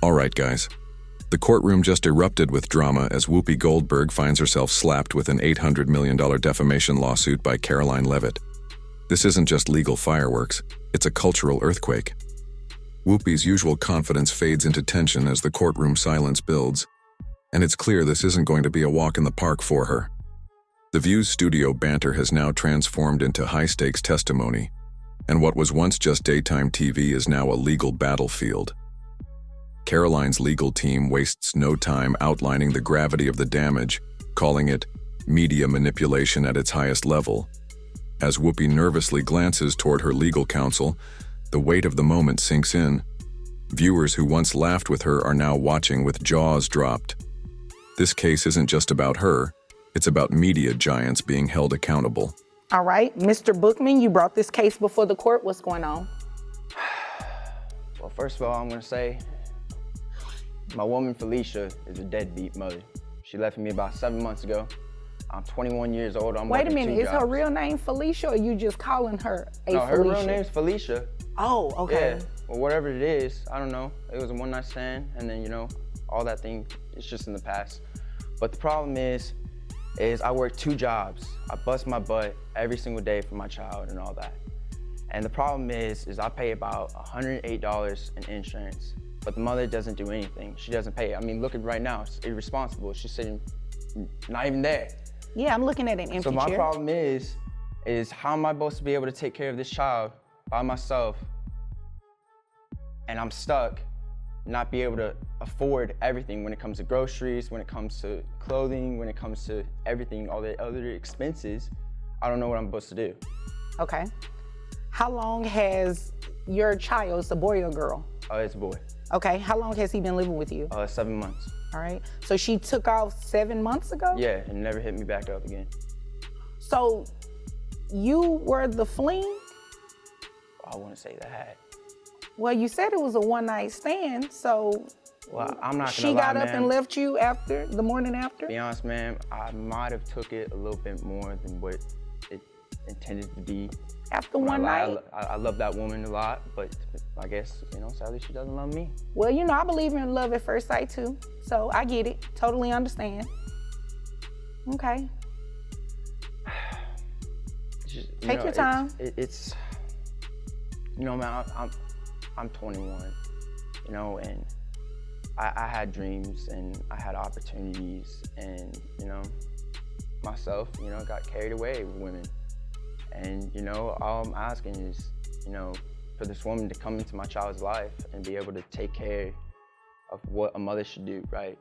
All right, guys. The courtroom just erupted with drama as Whoopi Goldberg finds herself slapped with an $800 million defamation lawsuit by Caroline Leavitt. This isn't just legal fireworks, it's a cultural earthquake. Whoopi's usual confidence fades into tension as the courtroom silence builds, and it's clear this isn't going to be a walk in the park for her. The View's studio banter has now transformed into high-stakes testimony, and what was once just daytime TV is now a legal battlefield. Caroline's legal team wastes no time outlining the gravity of the damage, calling it media manipulation at its highest level. As Whoopi nervously glances toward her legal counsel, the weight of the moment sinks in. Viewers who once laughed with her are now watching with jaws dropped. This case isn't just about her, it's about media giants being held accountable. All right, Mr. Bookman, you brought this case before the court. What's going on? Well, first of all, I'm gonna say, my woman Felicia is a deadbeat mother. She left me about 7 months ago. I'm 21 years old. Wait a minute, is her real name Felicia, or are you just calling her a No, her Felicia? real name's Felicia. Oh, okay. Yeah, well, whatever it is, I don't know. It was a one-night stand, and then, all that thing, it's just in the past. But the problem is I work 2 jobs. I bust my butt every single day for my child and all that. And the problem is I pay about $108 in insurance, but the mother doesn't do anything. She doesn't pay. I mean, look at right now, it's irresponsible. She's sitting, not even there. Yeah, I'm looking at an empty chair. So my problem is how am I supposed to be able to take care of this child by myself, and I'm stuck, not be able to afford everything when it comes to groceries, when it comes to clothing, when it comes to everything, all the other expenses. I don't know what I'm supposed to do. Okay. How long has your child, it's a boy or girl? It's a boy. Okay, how long has he been living with you? 7 months. All right, so she took off 7 months ago? Yeah, and never hit me back up again. So you were the fling? I wouldn't say that. Well, you said it was a one-night stand, so well, I'm not gonna she lie, got up man. and left you after, the morning after? To be honest, man, I might have took it a little bit more than what it intended to be. After one night? I love that woman a lot, but I guess, sadly she doesn't love me. Well, I believe in love at first sight too, so I get it, totally understand. Okay. Take your time. It's man, I'm 21, and I had dreams and I had opportunities, and, myself, got carried away with women. And, all I'm asking is, for this woman to come into my child's life and be able to take care of what a mother should do, right?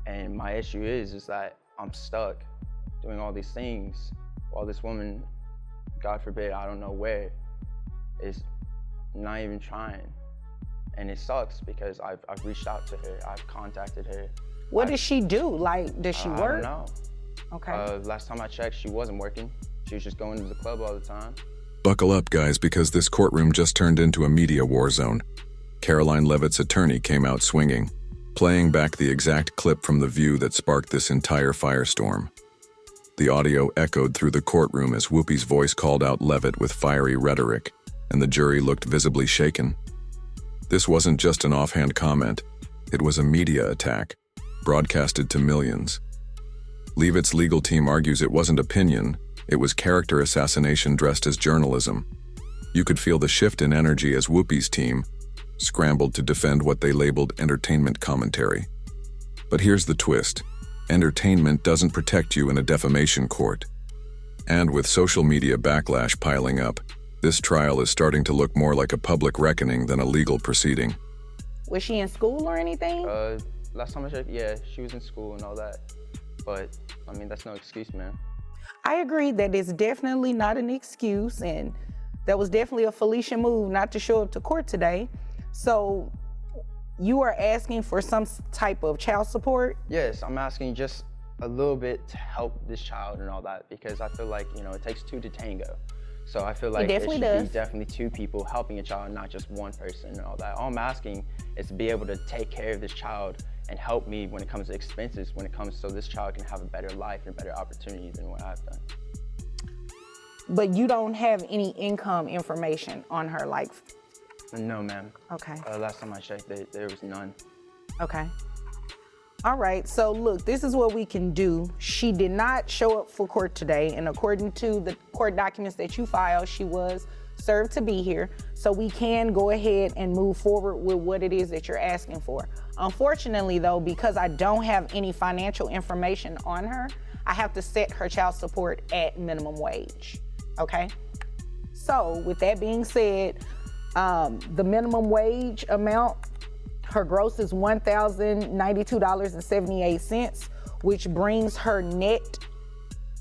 And my issue is that I'm stuck doing all these things while this woman, God forbid, I don't know where, is not even trying. And it sucks because I've reached out to her, I've contacted her. What does she do? Like, does she work? I don't know. Okay. Last time I checked, she wasn't working. She was just going to the club all the time. Buckle up, guys, because this courtroom just turned into a media war zone. Caroline Leavitt's attorney came out swinging, playing back the exact clip from The View that sparked this entire firestorm. The audio echoed through the courtroom as Whoopi's voice called out Leavitt with fiery rhetoric, and the jury looked visibly shaken. This wasn't just an offhand comment, it was a media attack, broadcasted to millions. Leavitt's legal team argues it wasn't opinion, it was character assassination dressed as journalism. You could feel the shift in energy as Whoopi's team scrambled to defend what they labeled entertainment commentary. But here's the twist. Entertainment doesn't protect you in a defamation court. And with social media backlash piling up, this trial is starting to look more like a public reckoning than a legal proceeding. Was she in school or anything? Last time I checked, yeah, she was in school and all that. But, that's no excuse, man. I agree that it's definitely not an excuse, and that was definitely a Felicia move not to show up to court today. So you are asking for some type of child support? Yes, I'm asking just a little bit to help this child and all that, because I feel like, it takes 2 to tango. So I feel like it should be definitely 2 people helping a child, not just one person and all that. All I'm asking is to be able to take care of this child and help me when it comes to expenses, when it comes so this child can have a better life and better opportunity than what I've done. But you don't have any income information on her, like No, ma'am. Okay. Last time I checked, there was none. Okay. All right, so look, this is what we can do. She did not show up for court today, and according to the court documents that you filed, she was served to be here. So we can go ahead and move forward with what it is that you're asking for. Unfortunately though, because I don't have any financial information on her, I have to set her child support at minimum wage, okay? So with that being said, the minimum wage amount, her gross is $1,092.78, which brings her net,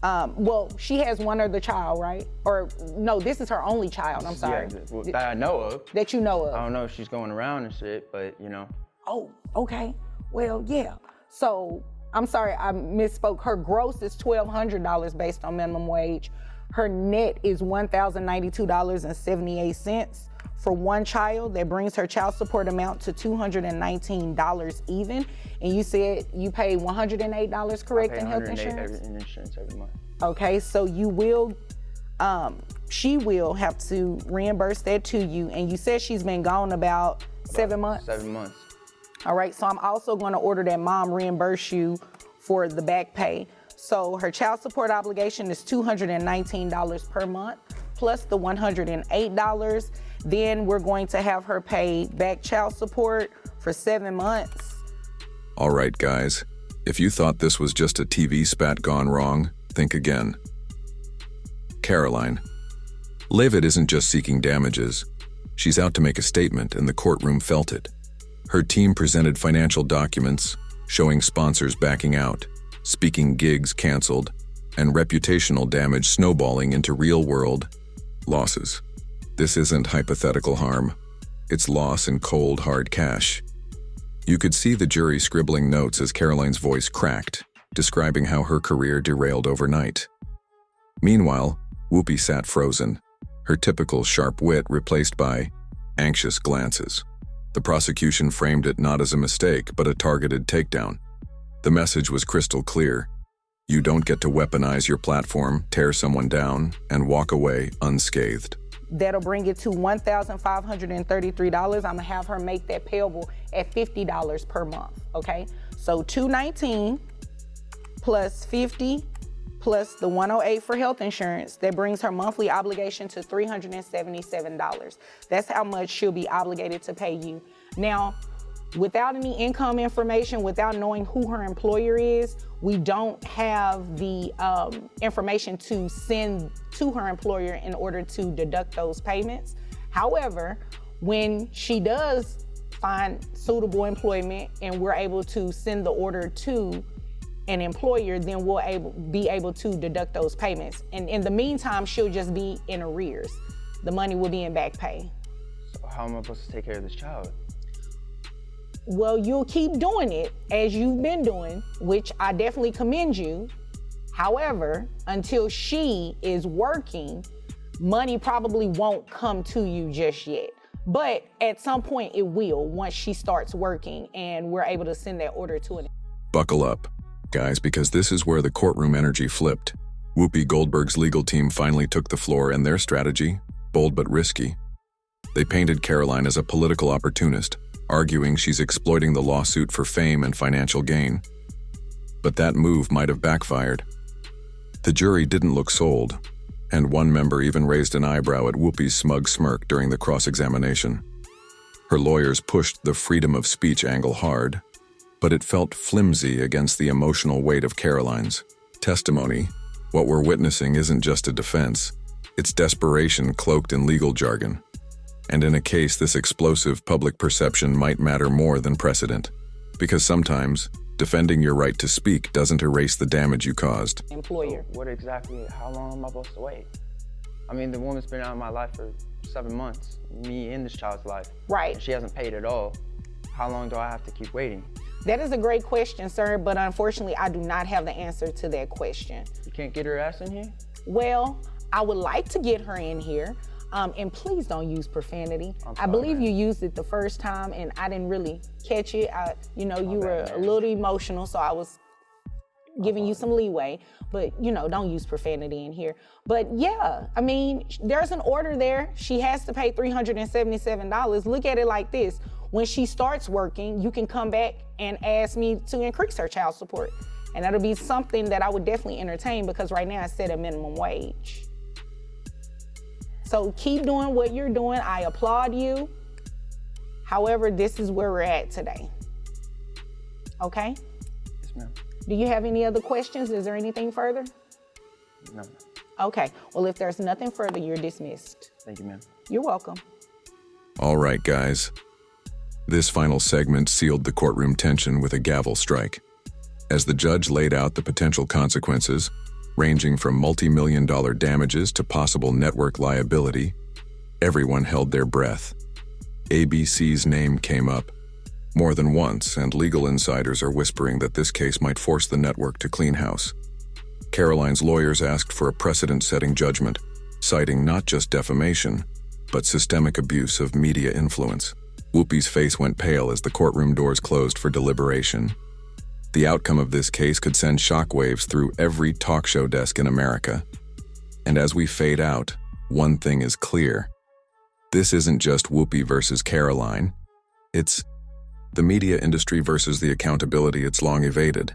well, she has one other child, right? Or no, this is her only child, I'm sorry. Yeah, that I know of. That you know of. I don't know if she's going around and shit, but you know. Oh, okay. Well, yeah. So, I'm sorry, I misspoke. Her gross is $1,200 based on minimum wage. Her net is $1,092.78. For one child, that brings her child support amount to $219 even. And you said you pay $108, correct, in health insurance? In insurance every month. Okay, so you will, she will have to reimburse that to you. And you said she's been gone about 7 months? 7 months. All right, so I'm also gonna order that mom reimburse you for the back pay. So her child support obligation is $219 per month, plus the $108. Then we're going to have her pay back child support for 7 months. All right, guys. If you thought this was just a TV spat gone wrong, think again. Caroline. Levitt isn't just seeking damages. She's out to make a statement, and the courtroom felt it. Her team presented financial documents showing sponsors backing out, speaking gigs canceled, and reputational damage snowballing into real-world losses. This isn't hypothetical harm. It's loss in cold, hard cash. You could see the jury scribbling notes as Caroline's voice cracked, describing how her career derailed overnight. Meanwhile, Whoopi sat frozen, her typical sharp wit replaced by anxious glances. The prosecution framed it not as a mistake, but a targeted takedown. The message was crystal clear. You don't get to weaponize your platform, tear someone down, and walk away unscathed. That'll bring it to $1,533. I'm gonna have her make that payable at $50 per month, okay? So $219 plus $50 plus the $108 for health insurance, that brings her monthly obligation to $377. That's how much she'll be obligated to pay you. Now, without any income information, without knowing who her employer is, we don't have the information to send to her employer in order to deduct those payments. However, when she does find suitable employment and we're able to send the order to an employer, then we'll be able to deduct those payments. And in the meantime, she'll just be in arrears. The money will be in back pay. So how am I supposed to take care of this child? Well, you'll keep doing it as you've been doing, which I definitely commend you. However, until she is working, money probably won't come to you just yet. But at some point it will, once she starts working and we're able to send that order to an. Buckle up, guys, because this is where the courtroom energy flipped. Whoopi Goldberg's legal team finally took the floor, and their strategy, bold but risky. They painted Caroline as a political opportunist, arguing she's exploiting the lawsuit for fame and financial gain. But that move might have backfired. The jury didn't look sold, and one member even raised an eyebrow at Whoopi's smug smirk during the cross-examination. Her lawyers pushed the freedom of speech angle hard, but it felt flimsy against the emotional weight of Caroline's testimony. What we're witnessing isn't just a defense, it's desperation cloaked in legal jargon. And in a case this explosive, public perception might matter more than precedent, because sometimes defending your right to speak doesn't erase the damage you caused. Employer. So how long am I supposed to wait? I mean, the woman's been out of my life for 7 months, me in this child's life. Right. And she hasn't paid at all. How long do I have to keep waiting? That is a great question, sir, but unfortunately, I do not have the answer to that question. You can't get her ass in here? Well, I would like to get her in here, and please don't use profanity. I believe you used it the first time, and I didn't really catch it. You were a little emotional, so I was giving you some leeway, but don't use profanity in here. But yeah, I mean, there's an order there. She has to pay $377. Look at it like this. When she starts working, you can come back and ask me to increase her child support. And that'll be something that I would definitely entertain, because right now it's set at minimum wage. So keep doing what you're doing. I applaud you. However, this is where we're at today. Okay? Yes, ma'am. Do you have any other questions? Is there anything further? No. Okay. Well, if there's nothing further, you're dismissed. Thank you, ma'am. You're welcome. All right, guys. This final segment sealed the courtroom tension with a gavel strike. As the judge laid out the potential consequences, ranging from multi-million-dollar damages to possible network liability, everyone held their breath. ABC's name came up more than once, and legal insiders are whispering that this case might force the network to clean house. Caroline's lawyers asked for a precedent-setting judgment, citing not just defamation, but systemic abuse of media influence. Whoopi's face went pale as the courtroom doors closed for deliberation. The outcome of this case could send shockwaves through every talk show desk in America. And as we fade out, one thing is clear. This isn't just Whoopi versus Caroline. It's the media industry versus the accountability it's long evaded.